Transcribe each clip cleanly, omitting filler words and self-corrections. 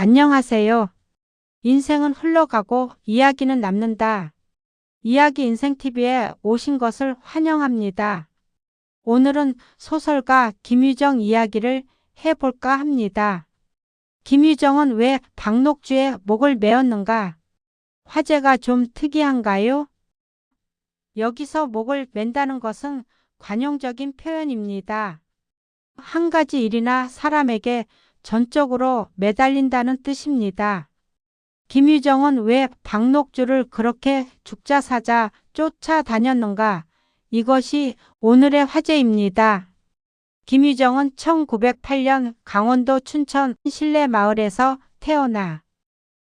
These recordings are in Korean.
안녕하세요. 인생은 흘러가고 이야기는 남는다. 이야기 인생TV에 오신 것을 환영합니다. 오늘은 소설가 김유정 이야기를 해볼까 합니다. 김유정은 왜 박록주의 목을 메었는가? 화제가 좀 특이한가요? 여기서 목을 맨다는 것은 관용적인 표현입니다. 한 가지 일이나 사람에게 전적으로 매달린다는 뜻입니다. 김유정은 왜 박록주를 그렇게 죽자사자 쫓아다녔는가? 이것이 오늘의 화제입니다. 김유정은 1908년 강원도 춘천 신례마을에서 태어나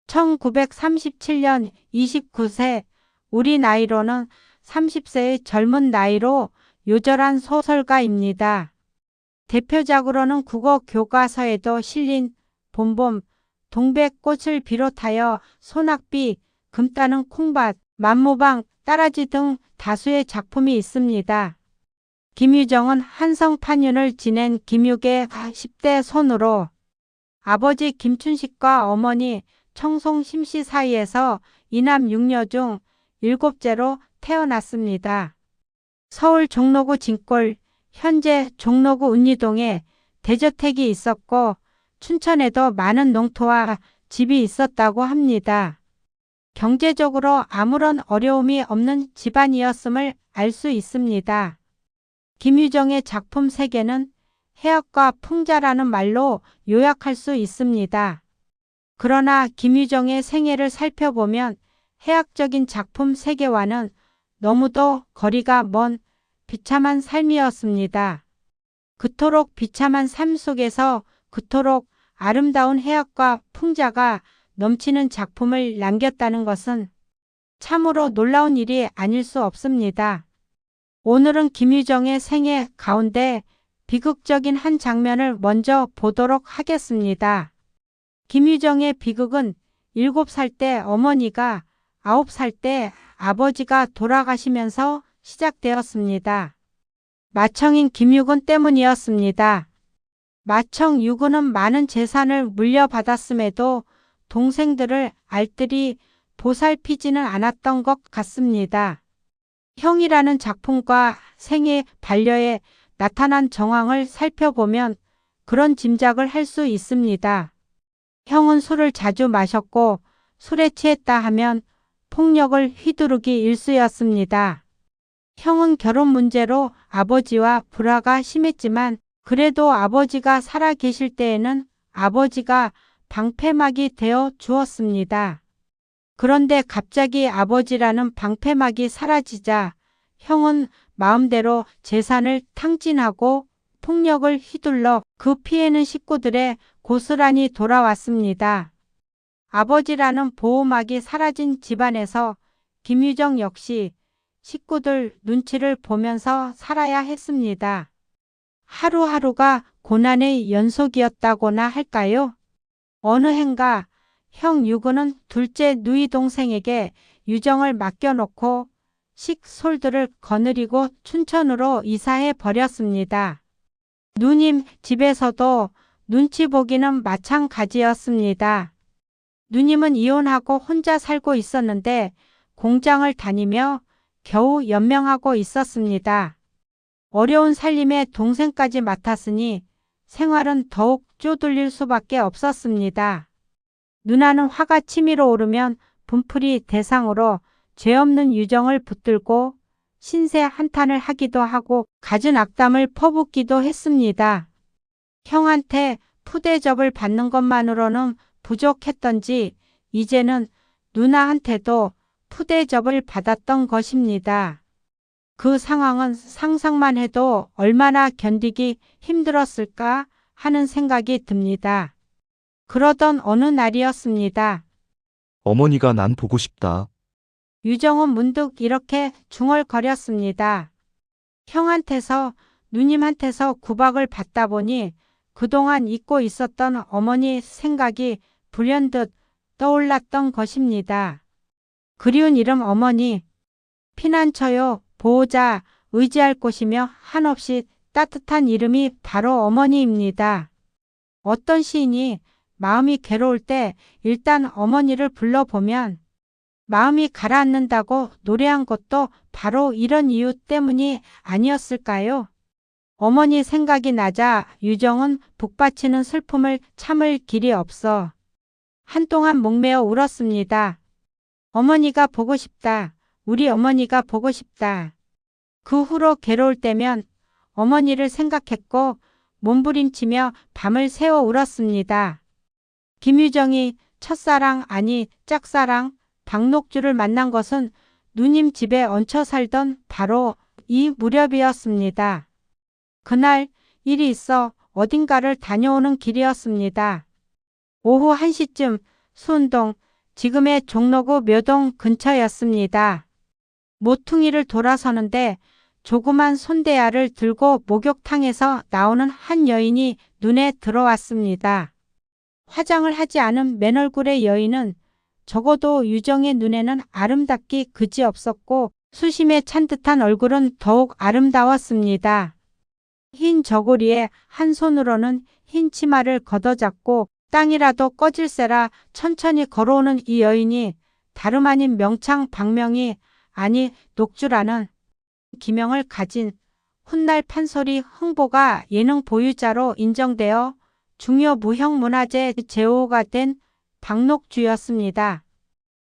1937년 29세, 우리 나이로는 30세의 젊은 나이로 요절한 소설가입니다. 대표작으로는 국어 교과서에도 실린 봄봄, 동백꽃을 비롯하여 소낙비, 금 따는 콩밭, 만모방, 따라지 등 다수의 작품이 있습니다. 김유정은 한성판윤을 지낸 김유계의 10대 손으로 아버지 김춘식과 어머니 청송심씨 사이에서 이남 6녀 중 7째로 태어났습니다. 서울 종로구 진골, 현재 종로구 운리동에 대저택이 있었고 춘천에도 많은 농토와 집이 있었다고 합니다. 경제적으로 아무런 어려움이 없는 집안이었음을 알 수 있습니다. 김유정의 작품 세계는 해학과 풍자라는 말로 요약할 수 있습니다. 그러나 김유정의 생애를 살펴보면 해학적인 작품 세계와는 너무도 거리가 먼 비참한 삶이었습니다. 그토록 비참한 삶 속에서 그토록 아름다운 해학과 풍자가 넘치는 작품을 남겼다는 것은 참으로 놀라운 일이 아닐 수 없습니다. 오늘은 김유정의 생애 가운데 비극적인 한 장면을 먼저 보도록 하겠습니다. 김유정의 비극은 7살 때 어머니가, 9살 때 아버지가 돌아가시면서 시작되었습니다. 맏형인 김유근 때문이었습니다. 맏형 유근은 많은 재산을 물려받았음에도 동생들을 알뜰히 보살피지는 않았던 것 같습니다. 형이라는 작품과 생애 반려에 나타난 정황을 살펴보면 그런 짐작을 할 수 있습니다. 형은 술을 자주 마셨고 술에 취했다 하면 폭력을 휘두르기 일쑤였습니다. 형은 결혼 문제로 아버지와 불화가 심했지만 그래도 아버지가 살아 계실 때에는 아버지가 방패막이 되어 주었습니다. 그런데 갑자기 아버지라는 방패막이 사라지자 형은 마음대로 재산을 탕진하고 폭력을 휘둘러 그 피해는 식구들의 고스란히 돌아왔습니다. 아버지라는 보호막이 사라진 집안에서 김유정 역시 식구들 눈치를 보면서 살아야 했습니다. 하루하루가 고난의 연속이었다고나 할까요? 어느 해인가 형 유근은 둘째 누이 동생에게 유정을 맡겨놓고 식솔들을 거느리고 춘천으로 이사해 버렸습니다. 누님 집에서도 눈치 보기는 마찬가지였습니다. 누님은 이혼하고 혼자 살고 있었는데 공장을 다니며 겨우 연명하고 있었습니다. 어려운 살림에 동생까지 맡았으니 생활은 더욱 쪼들릴 수밖에 없었습니다. 누나는 화가 치밀어 오르면 분풀이 대상으로 죄 없는 유정을 붙들고 신세 한탄을 하기도 하고 갖은 악담을 퍼붓기도 했습니다. 형한테 푸대접을 받는 것만으로는 부족했던지 이제는 누나한테도 푸대접을 받았던 것입니다. 그 상황은 상상만 해도 얼마나 견디기 힘들었을까 하는 생각이 듭니다. 그러던 어느 날이었습니다. 어머니가 난 보고 싶다. 유정은 문득 이렇게 중얼거렸습니다. 형한테서 누님한테서 구박을 받다 보니 그동안 잊고 있었던 어머니 생각이 불현듯 떠올랐던 것입니다. 그리운 이름 어머니, 피난처요, 보호자, 의지할 곳이며 한없이 따뜻한 이름이 바로 어머니입니다. 어떤 시인이 마음이 괴로울 때 일단 어머니를 불러보면 마음이 가라앉는다고 노래한 것도 바로 이런 이유 때문이 아니었을까요? 어머니 생각이 나자 유정은 북받치는 슬픔을 참을 길이 없어 한동안 목매어 울었습니다. 어머니가 보고 싶다. 우리 어머니가 보고 싶다. 그 후로 괴로울 때면 어머니를 생각했고 몸부림치며 밤을 새워 울었습니다. 김유정이 첫사랑 아니 짝사랑 박녹주를 만난 것은 누님 집에 얹혀 살던 바로 이 무렵이었습니다. 그날 일이 있어 어딘가를 다녀오는 길이었습니다. 오후 1시쯤 수운동, 지금의 종로구 묘동 근처였습니다. 모퉁이를 돌아서는데 조그만 손대야를 들고 목욕탕에서 나오는 한 여인이 눈에 들어왔습니다. 화장을 하지 않은 맨얼굴의 여인은 적어도 유정의 눈에는 아름답기 그지없었고 수심에 찬 듯한 얼굴은 더욱 아름다웠습니다. 흰 저고리에 한 손으로는 흰 치마를 걷어잡고 땅이라도 꺼질세라 천천히 걸어오는 이 여인이 다름 아닌 명창 박명희 아니 녹주라는 기명을 가진 훗날 판소리 흥보가 예능 보유자로 인정되어 중요 무형문화재 제5호가 된 박녹주였습니다.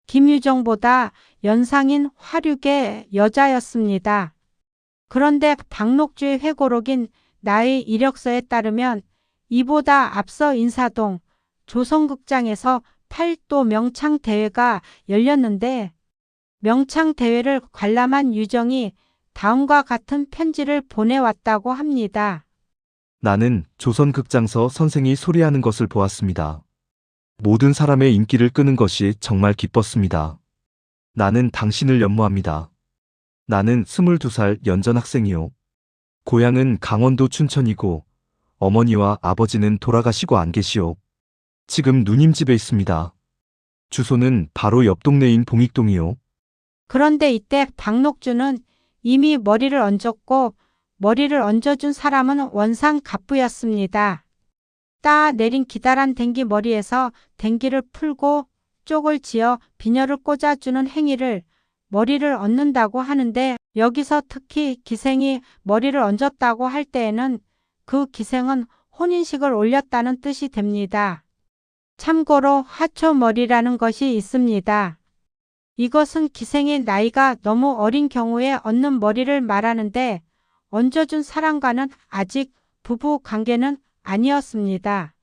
김유정보다 연상인 화류계 여자였습니다. 그런데 박녹주의 회고록인 나의 이력서에 따르면 이보다 앞서 인사동 조선극장에서 8도 명창대회가 열렸는데 명창대회를 관람한 유정이 다음과 같은 편지를 보내왔다고 합니다. 나는 조선극장서 선생이 소리하는 것을 보았습니다. 모든 사람의 인기를 끄는 것이 정말 기뻤습니다. 나는 당신을 연모합니다. 나는 22살 연전 학생이요. 고향은 강원도 춘천이고 어머니와 아버지는 돌아가시고 안 계시오. 지금 누님 집에 있습니다. 주소는 바로 옆 동네인 봉익동이요. 그런데 이때 박녹주는 이미 머리를 얹었고 머리를 얹어준 사람은 원상 갑부였습니다. 따 내린 기다란 댕기 머리에서 댕기를 풀고 쪽을 지어 비녀를 꽂아주는 행위를 머리를 얹는다고 하는데 여기서 특히 기생이 머리를 얹었다고 할 때에는 그 기생은 혼인식을 올렸다는 뜻이 됩니다. 참고로 화초머리라는 것이 있습니다. 이것은 기생의 나이가 너무 어린 경우에 얹는 머리를 말하는데 얹어준 사람과는 아직 부부 관계는 아니었습니다.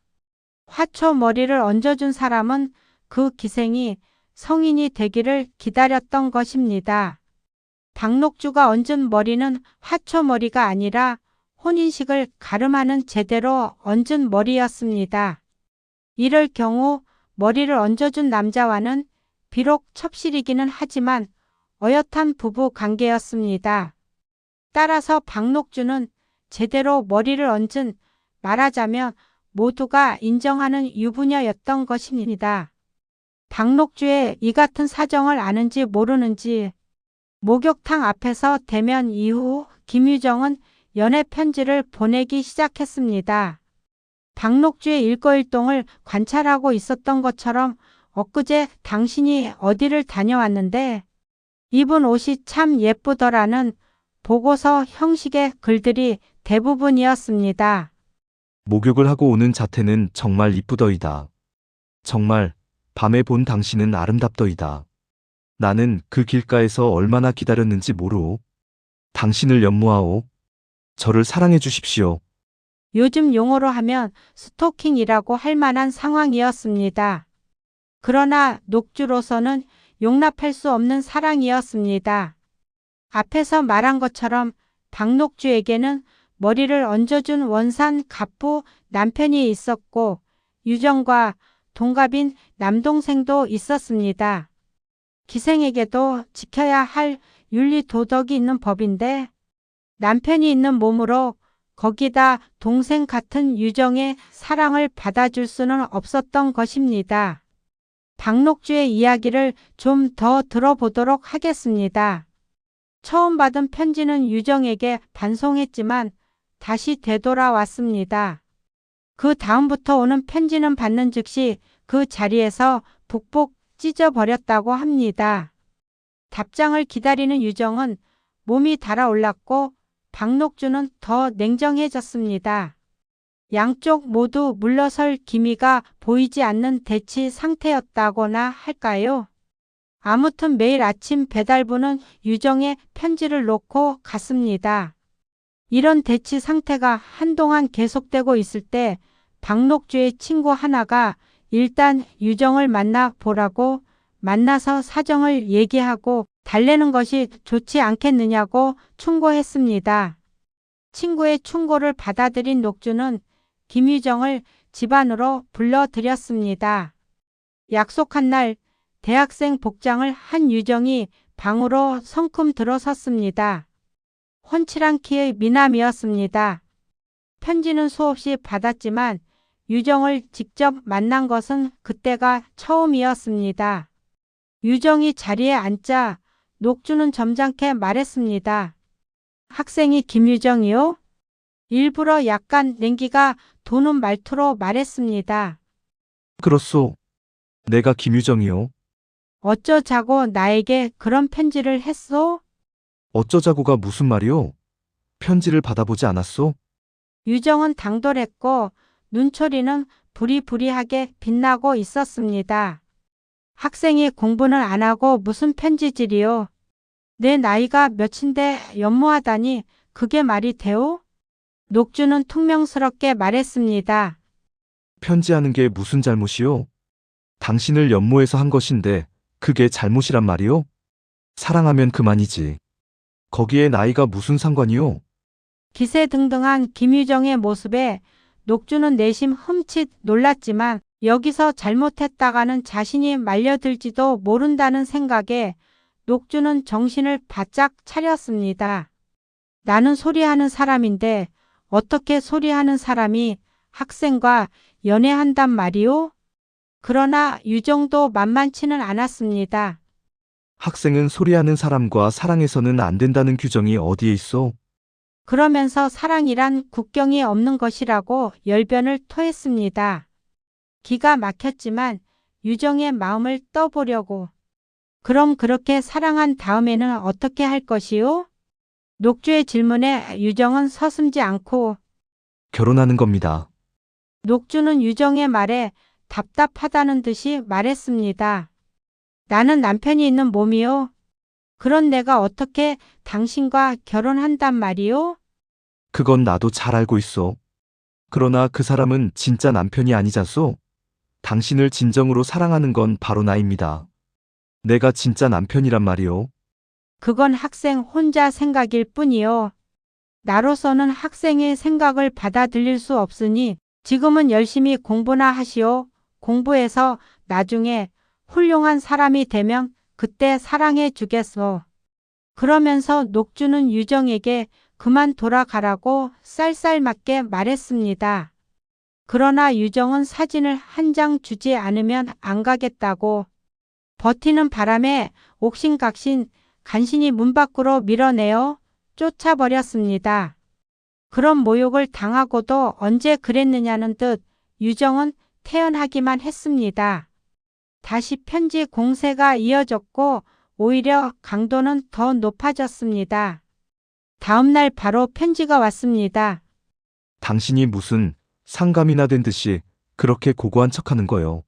화초머리를 얹어준 사람은 그 기생이 성인이 되기를 기다렸던 것입니다. 박녹주가 얹은 머리는 화초머리가 아니라 혼인식을 가름하는 제대로 얹은 머리였습니다. 이럴 경우 머리를 얹어준 남자와는 비록 첩실이기는 하지만 어엿한 부부 관계였습니다. 따라서 박녹주는 제대로 머리를 얹은 말하자면 모두가 인정하는 유부녀였던 것입니다. 박녹주의 이 같은 사정을 아는지 모르는지 목욕탕 앞에서 대면 이후 김유정은 연애 편지를 보내기 시작했습니다. 박녹주의 일거일동을 관찰하고 있었던 것처럼 엊그제 당신이 어디를 다녀왔는데 입은 옷이 참 예쁘더라는 보고서 형식의 글들이 대부분이었습니다. 목욕을 하고 오는 자태는 정말 이쁘더이다. 정말 밤에 본 당신은 아름답더이다. 나는 그 길가에서 얼마나 기다렸는지 모르오. 당신을 연모하오. 저를 사랑해 주십시오. 요즘 용어로 하면 스토킹이라고 할 만한 상황이었습니다. 그러나 녹주로서는 용납할 수 없는 사랑이었습니다. 앞에서 말한 것처럼 박녹주에게는 머리를 얹어준 원산 갑부 남편이 있었고 유정과 동갑인 남동생도 있었습니다. 기생에게도 지켜야 할 윤리 도덕이 있는 법인데 남편이 있는 몸으로 거기다 동생 같은 유정의 사랑을 받아줄 수는 없었던 것입니다. 박녹주의 이야기를 좀 더 들어보도록 하겠습니다. 처음 받은 편지는 유정에게 반송했지만 다시 되돌아왔습니다. 그 다음부터 오는 편지는 받는 즉시 그 자리에서 북북 찢어버렸다고 합니다. 답장을 기다리는 유정은 몸이 달아올랐고 박녹주는 더 냉정해졌습니다. 양쪽 모두 물러설 기미가 보이지 않는 대치 상태였다거나 할까요? 아무튼 매일 아침 배달부는 유정의 편지를 놓고 갔습니다. 이런 대치 상태가 한동안 계속되고 있을 때 박녹주의 친구 하나가 일단 유정을 만나 보라고 만나서 사정을 얘기하고 달래는 것이 좋지 않겠느냐고 충고했습니다. 친구의 충고를 받아들인 녹주는 김유정을 집 안으로 불러들였습니다. 약속한 날 대학생 복장을 한 유정이 방으로 성큼 들어섰습니다. 훤칠한 키의 미남이었습니다. 편지는 수없이 받았지만 유정을 직접 만난 것은 그때가 처음이었습니다. 유정이 자리에 앉자 녹주는 점잖게 말했습니다. 학생이 김유정이요? 일부러 약간 냉기가 도는 말투로 말했습니다. 그렇소. 내가 김유정이요. 어쩌자고 나에게 그런 편지를 했소? 어쩌자고가 무슨 말이오? 편지를 받아보지 않았소? 유정은 당돌했고 눈초리는 부리부리하게 빛나고 있었습니다. 학생이 공부는 안 하고 무슨 편지질이요? 내 나이가 몇인데 연모하다니 그게 말이 돼오? 녹주는 퉁명스럽게 말했습니다. 편지하는 게 무슨 잘못이오? 당신을 연모해서 한 것인데 그게 잘못이란 말이오? 사랑하면 그만이지. 거기에 나이가 무슨 상관이오? 기세등등한 김유정의 모습에 녹주는 내심 흠칫 놀랐지만 여기서 잘못했다가는 자신이 말려들지도 모른다는 생각에 녹주는 정신을 바짝 차렸습니다. 나는 소리하는 사람인데 어떻게 소리하는 사람이 학생과 연애한단 말이오? 그러나 유정도 만만치는 않았습니다. 학생은 소리하는 사람과 사랑해서는 안 된다는 규정이 어디에 있어? 그러면서 사랑이란 국경이 없는 것이라고 열변을 토했습니다. 기가 막혔지만 유정의 마음을 떠보려고. 그럼 그렇게 사랑한 다음에는 어떻게 할 것이오? 녹주의 질문에 유정은 서슴지 않고 결혼하는 겁니다. 녹주는 유정의 말에 답답하다는 듯이 말했습니다. 나는 남편이 있는 몸이요. 그런 내가 어떻게 당신과 결혼한단 말이오? 그건 나도 잘 알고 있어. 그러나 그 사람은 진짜 남편이 아니잖소? 당신을 진정으로 사랑하는 건 바로 나입니다. 내가 진짜 남편이란 말이오. 그건 학생 혼자 생각일 뿐이요. 나로서는 학생의 생각을 받아들일 수 없으니 지금은 열심히 공부나 하시오. 공부해서 나중에 훌륭한 사람이 되면 그때 사랑해 주겠소. 그러면서 녹주는 유정에게 그만 돌아가라고 쌀쌀맞게 말했습니다. 그러나 유정은 사진을 한 장 주지 않으면 안 가겠다고 버티는 바람에 옥신각신 간신히 문 밖으로 밀어내어 쫓아버렸습니다. 그런 모욕을 당하고도 언제 그랬느냐는 듯 유정은 태연하기만 했습니다. 다시 편지 공세가 이어졌고 오히려 강도는 더 높아졌습니다. 다음 날 바로 편지가 왔습니다. 당신이 무슨 상감이나 된 듯이 그렇게 고고한 척하는 거요.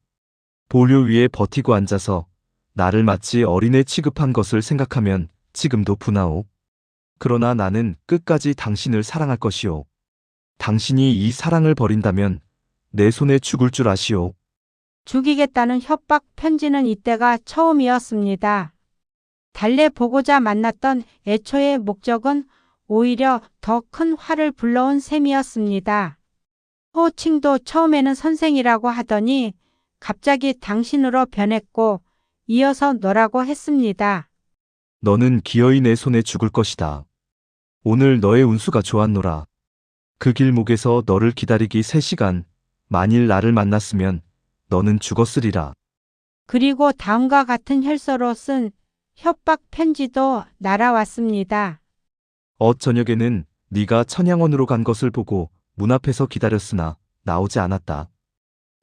보료 위에 버티고 앉아서 나를 마치 어린애 취급한 것을 생각하면 지금도 분하오. 그러나 나는 끝까지 당신을 사랑할 것이오. 당신이 이 사랑을 버린다면 내 손에 죽을 줄 아시오. 죽이겠다는 협박 편지는 이때가 처음이었습니다. 달래보고자 만났던 애초의 목적은 오히려 더 큰 화를 불러온 셈이었습니다. 호칭도 처음에는 선생이라고 하더니 갑자기 당신으로 변했고 이어서 너라고 했습니다. 너는 기어이 내 손에 죽을 것이다. 오늘 너의 운수가 좋았노라. 그 길목에서 너를 기다리기 3시간, 만일 나를 만났으면 너는 죽었으리라. 그리고 다음과 같은 혈서로 쓴 협박 편지도 날아왔습니다. 저녁에는 네가 천양원으로 간 것을 보고 문 앞에서 기다렸으나 나오지 않았다.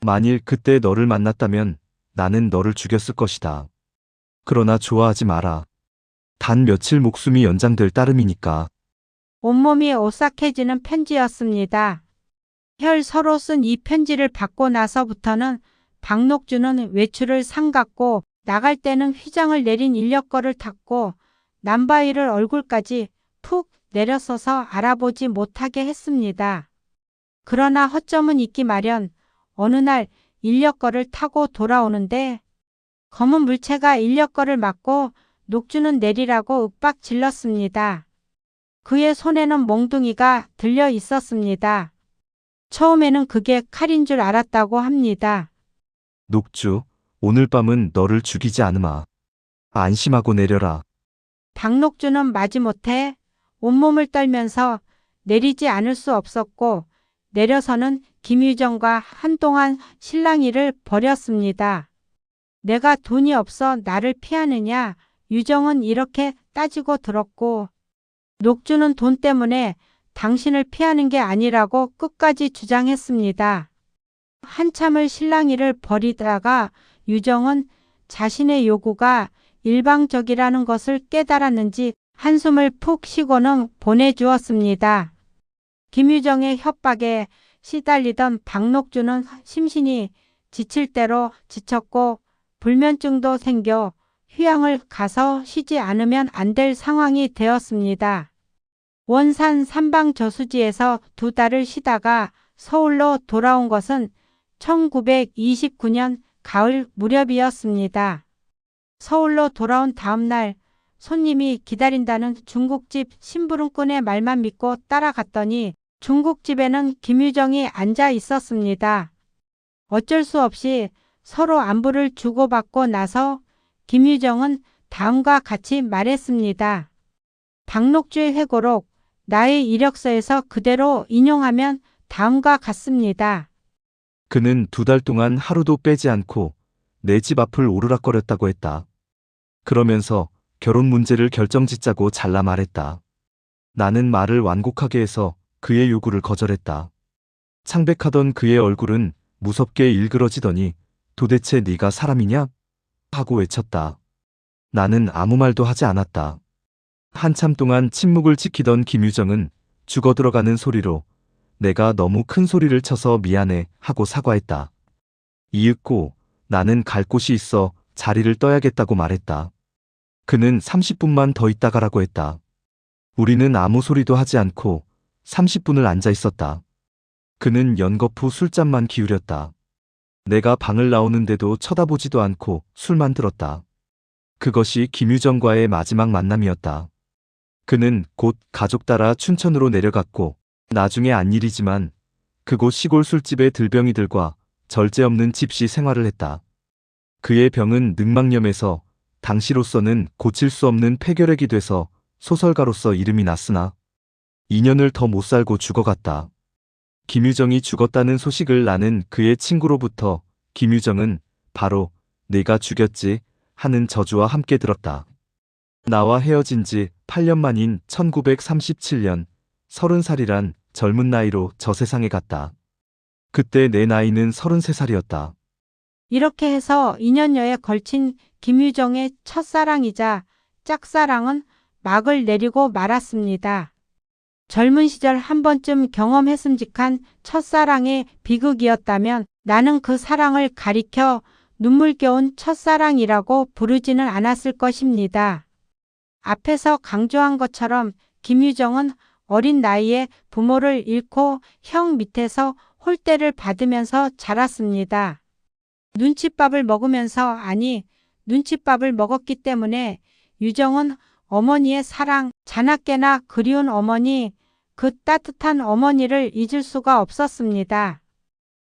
만일 그때 너를 만났다면 나는 너를 죽였을 것이다. 그러나 좋아하지 마라. 단 며칠 목숨이 연장될 따름이니까. 온몸이 오싹해지는 편지였습니다. 혈 서로 쓴 이 편지를 받고 나서부터는 박녹주는 외출을 삼갔고 나갈 때는 휘장을 내린 인력거를 탔고 남바위를 얼굴까지 푹 내려서서 알아보지 못하게 했습니다. 그러나 허점은 있기 마련. 어느 날 인력거를 타고 돌아오는데 검은 물체가 인력거를 막고 녹주는 내리라고 윽박 질렀습니다. 그의 손에는 몽둥이가 들려 있었습니다. 처음에는 그게 칼인 줄 알았다고 합니다. 녹주, 오늘 밤은 너를 죽이지 않으마. 안심하고 내려라. 박녹주는 마지못해 온몸을 떨면서 내리지 않을 수 없었고 내려서는 김유정과 한동안 실랑이를 벌였습니다. 내가 돈이 없어 나를 피하느냐? 유정은 이렇게 따지고 들었고 녹주는 돈 때문에 당신을 피하는 게 아니라고 끝까지 주장했습니다. 한참을 실랑이를 벌이다가 유정은 자신의 요구가 일방적이라는 것을 깨달았는지 한숨을 푹 쉬고는 보내주었습니다. 김유정의 협박에 시달리던 박녹주는 심신이 지칠 대로 지쳤고 불면증도 생겨 휴양을 가서 쉬지 않으면 안 될 상황이 되었습니다. 원산 삼방저수지에서 2달을 쉬다가 서울로 돌아온 것은 1929년 가을 무렵이었습니다. 서울로 돌아온 다음 날 손님이 기다린다는 중국집 심부름꾼의 말만 믿고 따라갔더니 중국집에는 김유정이 앉아 있었습니다. 어쩔 수 없이 서로 안부를 주고받고 나서 김유정은 다음과 같이 말했습니다. 박녹주의 회고록 나의 이력서에서 그대로 인용하면 다음과 같습니다. 그는 2달 동안 하루도 빼지 않고 내 집 앞을 오르락거렸다고 했다. 그러면서 결혼 문제를 결정짓자고 잘라 말했다. 나는 말을 완곡하게 해서 그의 요구를 거절했다. 창백하던 그의 얼굴은 무섭게 일그러지더니 도대체 네가 사람이냐? 하고 외쳤다. 나는 아무 말도 하지 않았다. 한참 동안 침묵을 지키던 김유정은 죽어들어가는 소리로 내가 너무 큰 소리를 쳐서 미안해 하고 사과했다. 이윽고 나는 갈 곳이 있어 자리를 떠야겠다고 말했다. 그는 30분만 더 있다 가라고 했다. 우리는 아무 소리도 하지 않고 30분을 앉아 있었다. 그는 연거푸 술잔만 기울였다. 내가 방을 나오는데도 쳐다보지도 않고 술만 들었다. 그것이 김유정과의 마지막 만남이었다. 그는 곧 가족 따라 춘천으로 내려갔고 나중에 안 일이지만 그곳 시골 술집의 들병이들과 절제 없는 집시 생활을 했다. 그의 병은 늑막염에서 당시로서는 고칠 수 없는 폐결핵이 돼서 소설가로서 이름이 났으나 2년을 더 못 살고 죽어갔다. 김유정이 죽었다는 소식을 나는 그의 친구로부터 김유정은 바로 네가 죽였지 하는 저주와 함께 들었다. 나와 헤어진 지 8년 만인 1937년 30살이란 젊은 나이로 저 세상에 갔다. 그때 내 나이는 33살이었다. 이렇게 해서 2년여에 걸친 김유정의 첫사랑이자 짝사랑은 막을 내리고 말았습니다. 젊은 시절 한 번쯤 경험했음직한 첫사랑의 비극이었다면 나는 그 사랑을 가리켜 눈물겨운 첫사랑이라고 부르지는 않았을 것입니다. 앞에서 강조한 것처럼 김유정은 어린 나이에 부모를 잃고 형 밑에서 홀대를 받으면서 자랐습니다. 눈칫밥을 먹으면서 눈칫밥을 먹었기 때문에 유정은 어머니의 사랑, 자나깨나 그리운 어머니, 그 따뜻한 어머니를 잊을 수가 없었습니다.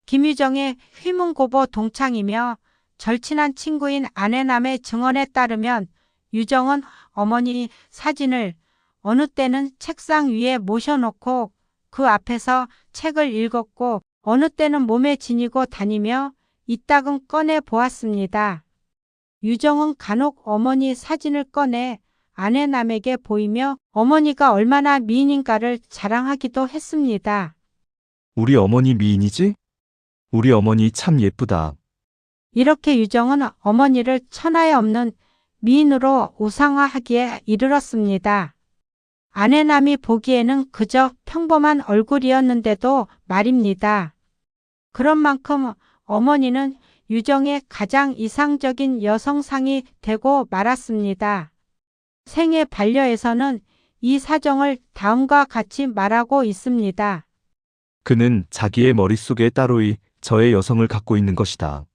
김유정의 휘문고보 동창이며 절친한 친구인 아내남의 증언에 따르면 유정은 어머니 사진을 어느 때는 책상 위에 모셔놓고 그 앞에서 책을 읽었고 어느 때는 몸에 지니고 다니며 이따금 꺼내 보았습니다. 유정은 간혹 어머니 사진을 꺼내 아내남에게 보이며 어머니가 얼마나 미인인가를 자랑하기도 했습니다. 우리 어머니 미인이지? 우리 어머니 참 예쁘다. 이렇게 유정은 어머니를 천하에 없는 미인으로 우상화하기에 이르렀습니다. 아내남이 보기에는 그저 평범한 얼굴이었는데도 말입니다. 그런 만큼 어머니는 유정의 가장 이상적인 여성상이 되고 말았습니다. 생애 반려에서는 이 사정을 다음과 같이 말하고 있습니다. 그는 자기의 머릿속에 따로이 저의 여성을 갖고 있는 것이다.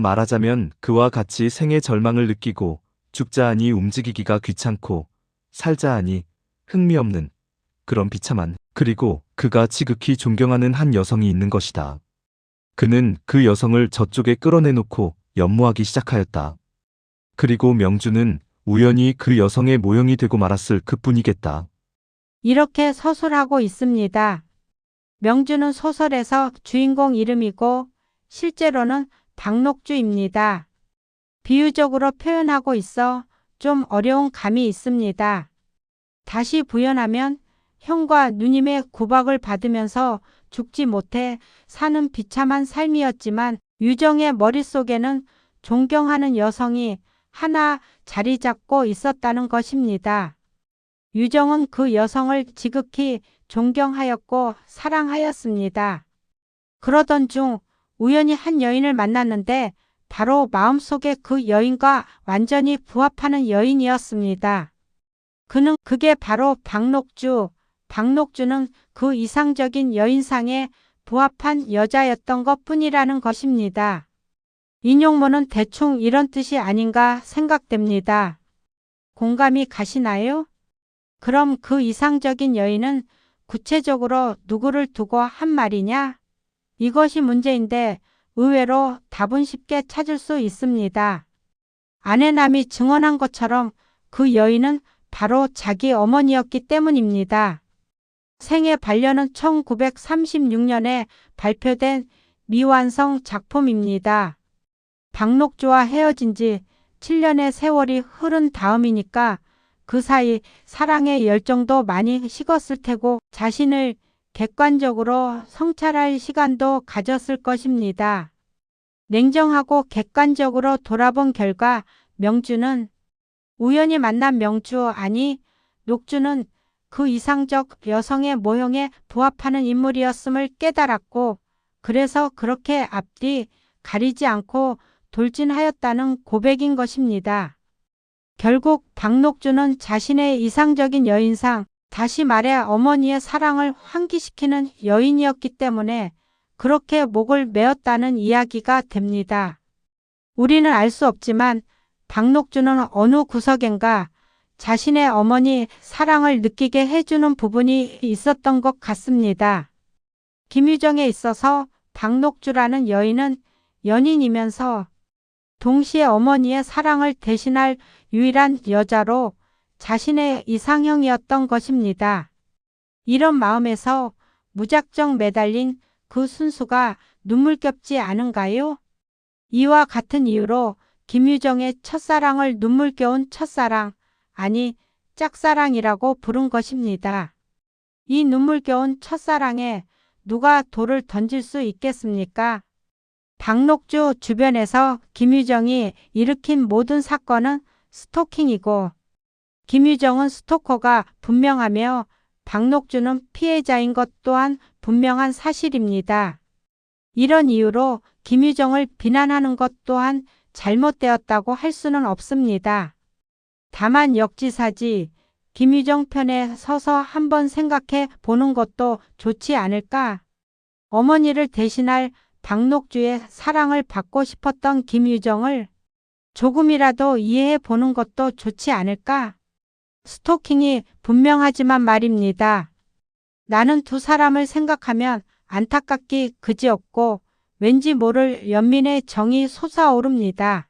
말하자면 그와 같이 생의 절망을 느끼고 죽자 하니 움직이기가 귀찮고 살자 하니 흥미없는 그런 비참한 그리고 그가 지극히 존경하는 한 여성이 있는 것이다. 그는 그 여성을 저쪽에 끌어내놓고 연모하기 시작하였다. 그리고 명주는 우연히 그 여성의 모형이 되고 말았을 그뿐이겠다. 이렇게 서술하고 있습니다. 명주는 소설에서 주인공 이름이고 실제로는 박록주입니다. 비유적으로 표현하고 있어 좀 어려운 감이 있습니다. 다시 부연하면 형과 누님의 구박을 받으면서 죽지 못해 사는 비참한 삶이었지만 유정의 머릿속에는 존경하는 여성이 하나 자리 잡고 있었다는 것입니다. 유정은 그 여성을 지극히 존경하였고 사랑하였습니다. 그러던 중 우연히 한 여인을 만났는데 바로 마음속에 그 여인과 완전히 부합하는 여인이었습니다. 그게 바로 박록주. 박록주는 그 이상적인 여인상에 부합한 여자였던 것뿐이라는 것입니다. 인용문은 대충 이런 뜻이 아닌가 생각됩니다. 공감이 가시나요? 그럼 그 이상적인 여인은 구체적으로 누구를 두고 한 말이냐? 이것이 문제인데 의외로 답은 쉽게 찾을 수 있습니다. 아내남이 증언한 것처럼 그 여인은 바로 자기 어머니였기 때문입니다. 생애 반려는 1936년에 발표된 미완성 작품입니다. 박록주와 헤어진 지 7년의 세월이 흐른 다음이니까 그 사이 사랑의 열정도 많이 식었을 테고 자신을 객관적으로 성찰할 시간도 가졌을 것입니다. 냉정하고 객관적으로 돌아본 결과 명주는 우연히 만난 명주 아니 녹주는 그 이상적 여성의 모형에 부합하는 인물이었음을 깨달았고 그래서 그렇게 앞뒤 가리지 않고 돌진하였다는 고백인 것입니다. 결국 박록주는 자신의 이상적인 여인상, 다시 말해 어머니의 사랑을 환기시키는 여인이었기 때문에 그렇게 목을 메었다는 이야기가 됩니다. 우리는 알 수 없지만 박록주는 어느 구석엔가 자신의 어머니 사랑을 느끼게 해주는 부분이 있었던 것 같습니다. 김유정에 있어서 박록주라는 여인은 연인이면서 동시에 어머니의 사랑을 대신할 유일한 여자로 자신의 이상형이었던 것입니다. 이런 마음에서 무작정 매달린 그 순수가 눈물겹지 않은가요? 이와 같은 이유로 김유정의 첫사랑을 눈물겨운 첫사랑, 아니 짝사랑이라고 부른 것입니다. 이 눈물겨운 첫사랑에 누가 돌을 던질 수 있겠습니까? 박록주 주변에서 김유정이 일으킨 모든 사건은 스토킹이고 김유정은 스토커가 분명하며 박록주는 피해자인 것 또한 분명한 사실입니다. 이런 이유로 김유정을 비난하는 것 또한 잘못되었다고 할 수는 없습니다. 다만 역지사지 김유정 편에 서서 한번 생각해 보는 것도 좋지 않을까? 어머니를 대신할 박록주의 사랑을 받고 싶었던 김유정을 조금이라도 이해해 보는 것도 좋지 않을까? 스토킹이 분명하지만 말입니다. 나는 두 사람을 생각하면 안타깝기 그지없고 왠지 모를 연민의 정이 솟아오릅니다.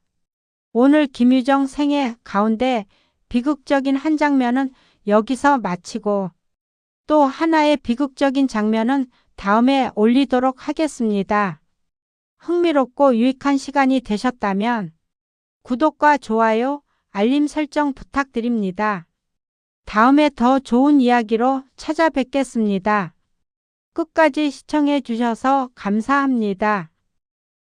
오늘 김유정 생애 가운데 비극적인 한 장면은 여기서 마치고 또 하나의 비극적인 장면은 다음에 올리도록 하겠습니다. 흥미롭고 유익한 시간이 되셨다면 구독과 좋아요, 알림 설정 부탁드립니다. 다음에 더 좋은 이야기로 찾아뵙겠습니다. 끝까지 시청해 주셔서 감사합니다.